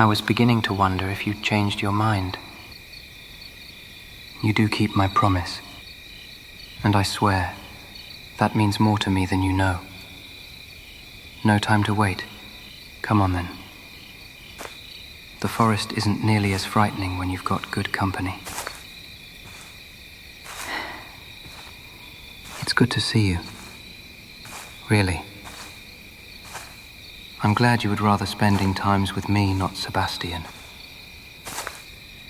I was beginning to wonder if you'd changed your mind. You do keep my promise, and I swear, that means more to me than you know. No time to wait. Come on then. The forest isn't nearly as frightening when you've got good company. It's good to see you. Really. I'm glad you would rather spending times with me, not Sebastian.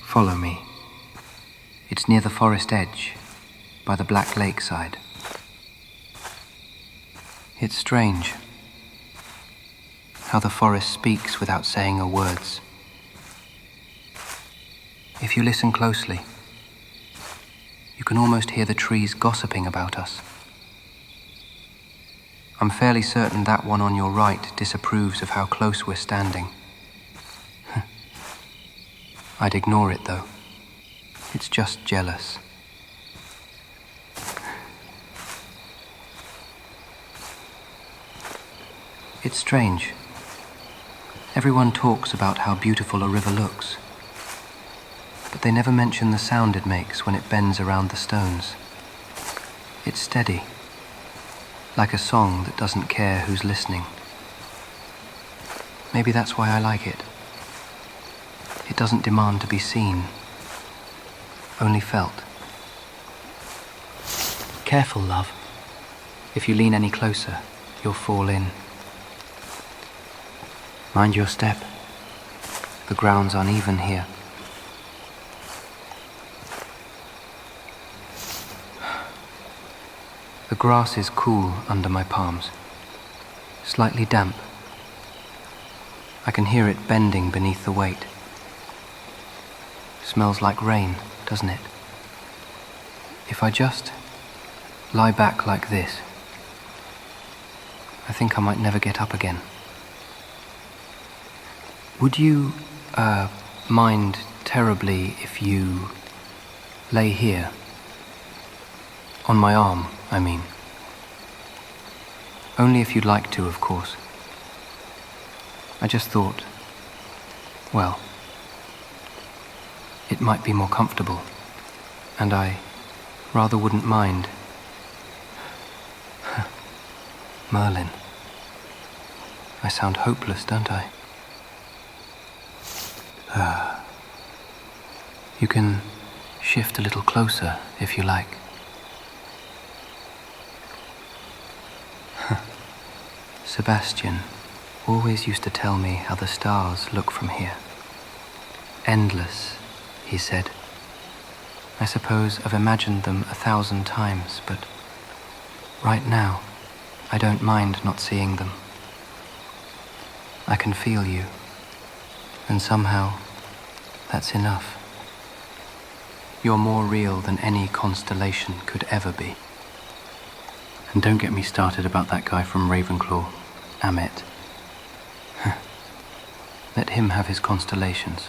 Follow me. It's near the forest edge, by the black lakeside. It's strange how the forest speaks without saying a word. If you listen closely, you can almost hear the trees gossiping about us. I'm fairly certain that one on your right disapproves of how close we're standing. I'd ignore it, though. It's just jealous. It's strange. Everyone talks about how beautiful a river looks, but they never mention the sound it makes when it bends around the stones. It's steady, like a song that doesn't care who's listening. Maybe that's why I like it. It doesn't demand to be seen, only felt. Careful, love. If you lean any closer, you'll fall in. Mind your step. The ground's uneven here. The grass is cool under my palms, slightly damp. I can hear it bending beneath the weight. Smells like rain, doesn't it? If I just lie back like this, I think I might never get up again. Would you, mind terribly if you lay here? On my arm, I mean. Only if you'd like to, of course. I just thought, well, it might be more comfortable, and I rather wouldn't mind. Merlin. I sound hopeless, don't I? You can shift a little closer if you like. Sebastian always used to tell me how the stars look from here. Endless, he said. I suppose I've imagined them 1,000 times, but right now, I don't mind not seeing them. I can feel you, and somehow, that's enough. You're more real than any constellation could ever be. And don't get me started about that guy from Ravenclaw, Amit. Let him have his constellations.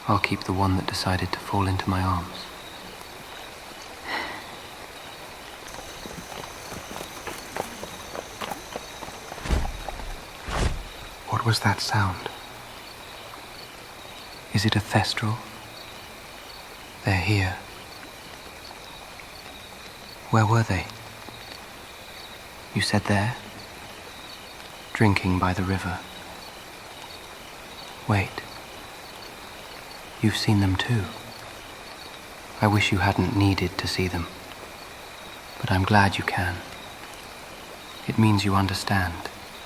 I'll keep the one that decided to fall into my arms. What was that sound? Is it a thestral? They're here. Where were they? You said there? Drinking by the river. Wait. You've seen them too. I wish you hadn't needed to see them. But I'm glad you can. It means you understand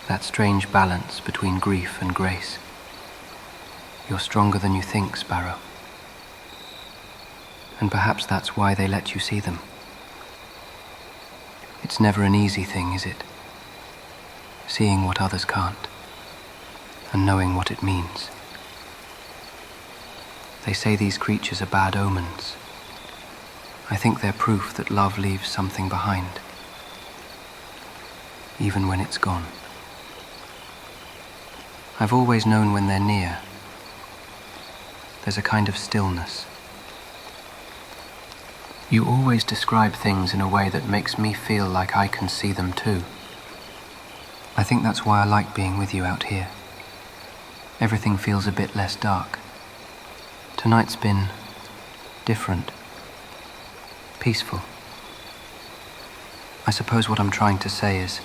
that strange balance between grief and grace. You're stronger than you think, Sparrow. And perhaps that's why they let you see them. It's never an easy thing, is it? Seeing what others can't, and knowing what it means. They say these creatures are bad omens. I think they're proof that love leaves something behind, even when it's gone. I've always known when they're near. There's a kind of stillness. You always describe things in a way that makes me feel like I can see them too. I think that's why I like being with you out here. Everything feels a bit less dark. Tonight's been different, peaceful. I suppose what I'm trying to say is,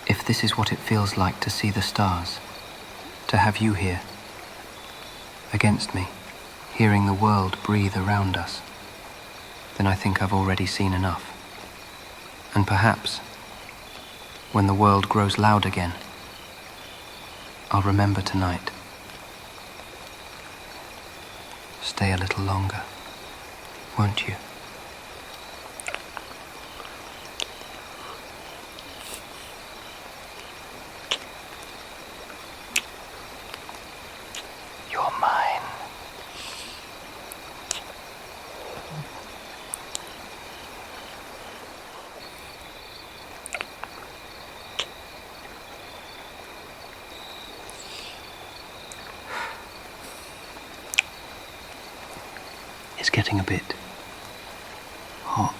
if this is what it feels like to see the stars, to have you here, against me, hearing the world breathe around us, then I think I've already seen enough. And perhaps, when the world grows loud again, I'll remember tonight. Stay a little longer, won't you? You're mine. It's getting a bit hot.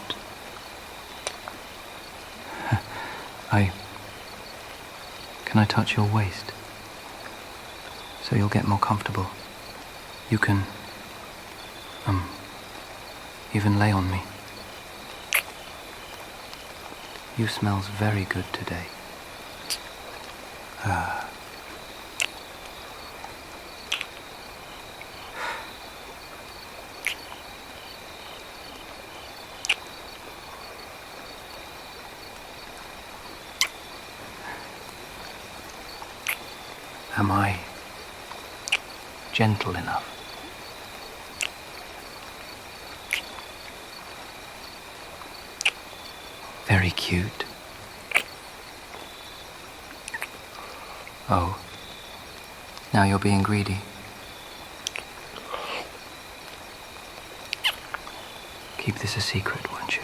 Can I touch your waist? So you'll get more comfortable. You can, even lay on me. You smells very good today. Am I gentle enough? Very cute. Oh, now you're being greedy. Keep this a secret, won't you?